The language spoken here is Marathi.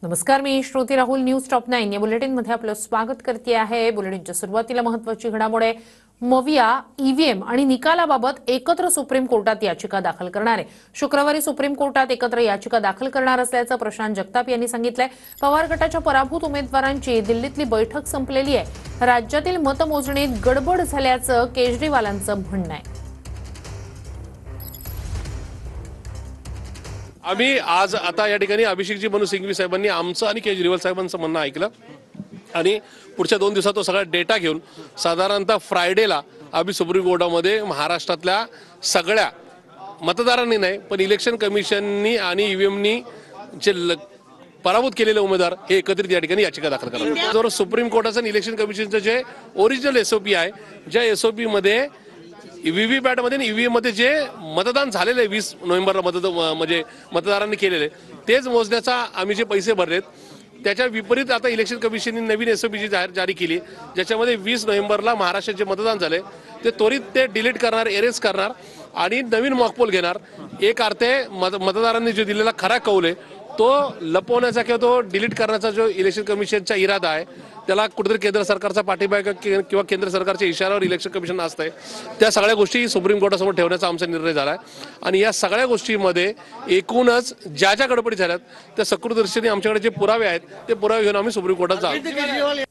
नमस्कार, मी श्रुती राहुल. न्यूज टॉप 9 या बुलेटिनमध्ये आपलं स्वागत करते आहे. बुलेटिनच्या सुरुवातीला महत्त्वाची घडामोड आहे. मविया ईव्हीएम आणि निकालाबाबत एकत्र सुप्रीम कोर्टात याचिका दाखल करणार आहे. शुक्रवारी सुप्रीम कोर्टात एकत्र याचिका दाखल करणार असल्याचं प्रशांत जगताप यांनी सांगितलंय. पवार गटाच्या पराभूत उमेदवारांची दिल्लीतली बैठक संपलेली आहे. राज्यातील मतमोजणीत गडबड झाल्याचं केजरीवालांचं म्हणणं आहे. आम्ही आज आता या ठिकाणी अभिषेकजी मनु सिंघवी साहेबांनी आमचं आणि केजरीवाल साहेबांचं म्हणणं ऐकलं आणि पुढच्या 2 दिवसात तो सगळा डेटा घेऊन साधारणतः फ्रायडेला आम्ही सुप्रीम कोर्टामध्ये महाराष्ट्रातल्या सगळ्या मतदारांनी नाही पण इलेक्शन कमिशननी आणि ईव्हीएमनी जे पराभूत केलेले उमेदवार हे एकत्रित या ठिकाणी याचिका दाखल करणार. जर सुप्रीम कोर्टाचं आणि इलेक्शन कमिशनचं जे ओरिजिनल एसओपी आहे, ज्या एसओपी मध्ये व्हीव्हीपॅट मध्ये आणि ईव्हीएम मध्ये जे मतदान झालेले 20 नोव्हेंबरला म्हणजे मतदारांनी केलेले तेच मोजण्याचा आम्ही जे पैसे भरलेत त्याच्या विपरीत आता इलेक्शन कमिशनने नवीन एसओपी जारी केली, ज्याच्यामध्ये 20 नोव्हेंबरला महाराष्ट्रात जे मतदान झाले ते त्वरित ते डिलीट करणार, एरेज करणार आणि नवीन मॉकपोल घेणार. एक अर्थे मतदारांनी जो दिलेला खरा कौल आहे तो लपवण्याचा किंवा तो डिलीट करण्याचा जो इलेक्शन कमिशनचा इरादा आहे त्याला कुठेतरी केंद्र सरकारचा पाठिंबा किंवा केंद्र सरकारच्या इशाऱ्यावर इलेक्शन कमिशन असतंय. त्या सगळ्या गोष्टी सुप्रीम कोर्टासमोर ठेवण्याचा आमचा निर्णय झाला आहे आणि या सगळ्या गोष्टींमध्ये एकूणच ज्या गडबडी झाल्यात त्या सकृतदर्शनी आमच्याकडे जे पुरावे आहेत ते पुरावे घेऊन आम्ही सुप्रीम कोर्टात जाऊ.